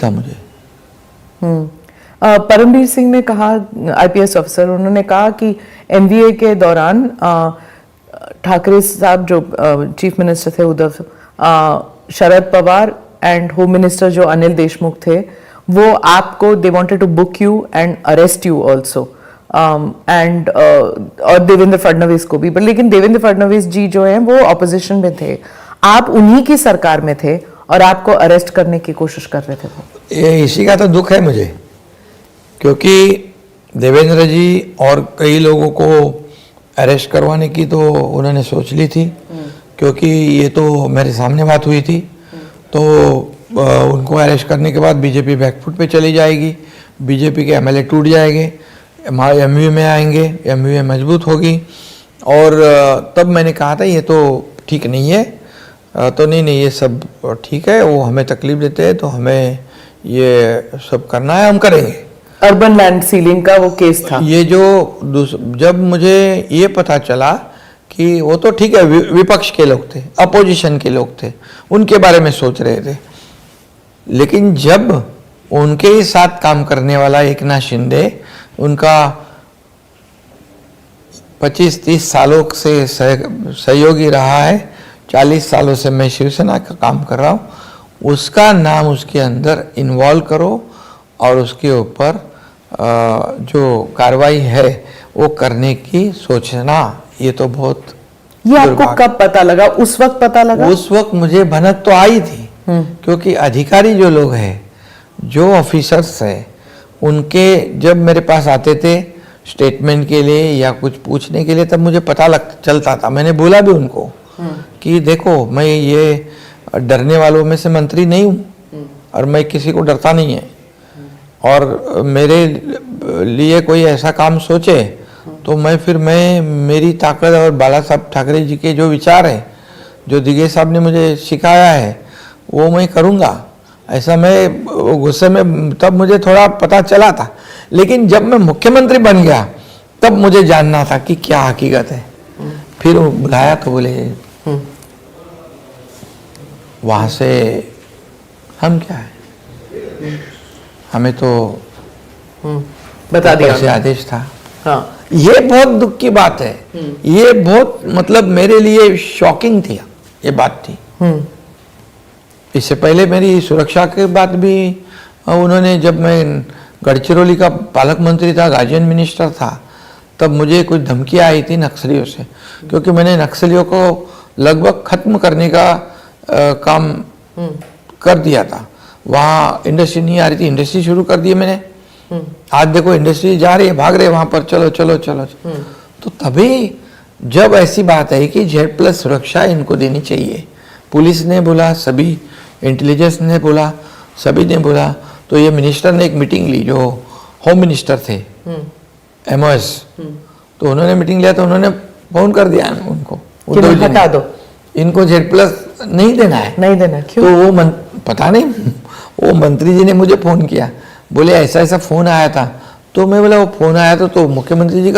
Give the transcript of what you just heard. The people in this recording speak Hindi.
था मुझे। परमवीर सिंह ने कहा, आईपीएस ऑफिसर, उन्होंने कहा कि एमवीए के दौरान ठाकरे साहब जो चीफ मिनिस्टर थे Uddhav, Sharad Pawar and home minister जो अनिल देशमुख थे, वो आपको they wanted to book you and arrest you also, and और देवेंद्र फडणवीस को भी, पर लेकिन देवेंद्र फडणवीस जी जो हैं वो ऑपोजिशन में थे, आप उन्हीं की सरकार में थे और आपको अरेस्ट करने की कोशिश कर रहे थे वो। ये इसी का तो दुख है मुझे, क्योंकि देवेंद्र जी और कई लोगों को अरेस्ट करवाने की तो उन्होंने सोच ली थी, क्योंकि ये तो मेरे सामने बात हुई थी। तो उनको अरेस्ट करने के बाद बीजेपी बैकफुट पे चली जाएगी, बीजेपी के एमएलए टूट जाएंगे, एमयू में आएंगे, एमयू मजबूत होगी। और तब मैंने कहा था ये तो ठीक नहीं है, तो नहीं ये सब ठीक है, वो हमें तकलीफ देते हैं तो हमें ये सब करना है, हम करेंगे। अर्बन लैंड सीलिंग का वो केस था, ये जो जब मुझे ये पता चला कि वो तो ठीक है विपक्ष के लोग थे, अपोजिशन के लोग थे, उनके बारे में सोच रहे थे, लेकिन जब उनके ही साथ काम करने वाला एकनाथ शिंदे, उनका 25-30 सालों से सहयोगी रहा है, 40 सालों से मैं शिवसेना का काम कर रहा हूँ, उसका नाम उसके अंदर इन्वॉल्व करो और उसके ऊपर जो कार्रवाई है वो करने की सोचना, ये तो बहुत। ये आपको कब पता लगा? उस वक्त पता लगा? उस वक्त मुझे भनक तो आई थी, क्योंकि अधिकारी जो लोग हैं, जो ऑफिसर्स हैं, उनके जब मेरे पास आते थे स्टेटमेंट के लिए या कुछ पूछने के लिए, तब मुझे पता चलता था। मैंने बोला भी उनको कि देखो मैं ये डरने वालों में से मंत्री नहीं हूँ और मैं किसी को डरता नहीं है, और मेरे लिए कोई ऐसा काम सोचे तो मैं मेरी ताकत और बाला साहब ठाकरे जी के जो विचार हैं, जो दिगेश साहब ने मुझे सिखाया है, वो मैं करूँगा। ऐसा मैं गुस्से में तब मुझे थोड़ा पता चला था, लेकिन जब मैं मुख्यमंत्री बन गया तब मुझे जानना था कि क्या हकीकत है। फिर वो बुलाया तो बोले वहाँ से हम क्या है, हमें तो बता दिया से आदेश था। हाँ। ये बहुत दुख की बात है, ये बहुत मतलब मेरे लिए शॉकिंग थी ये बात थी। इससे पहले मेरी सुरक्षा की बात भी उन्होंने, जब मैं गढ़चिरौली का पालक मंत्री था, गार्जियन मिनिस्टर था, तब मुझे कुछ धमकियाँ आई थी नक्सलियों से, क्योंकि मैंने नक्सलियों को लगभग खत्म करने का काम कर दिया था। वहाँ इंडस्ट्री नहीं आ रही थी, इंडस्ट्री शुरू कर दी मैंने। आज देखो इंडस्ट्री जा रही है, भाग रहे वहाँ पर, चलो चलो चलो। तो तभी जब ऐसी बात है कि Z+ सुरक्षा इनको देनी चाहिए, पुलिस ने बोला, सभी इंटेलिजेंस ने बोला, सभी ने बोला, तो ये मिनिस्टर ने एक मीटिंग ली, जो होम मिनिस्टर थे MOS, तो उन्होंने मीटिंग लिया, तो उन्होंने फोन कर दिया उनको, हटा दो, इनको Z+ नहीं देना है। नहीं देना क्यों? तो वो पता नहीं, वो मंत्री जी ने मुझे फोन किया, बोले ऐसा ऐसा फोन आया था। तो मैं बोला वो फोन आया तो मुख्यमंत्री जी का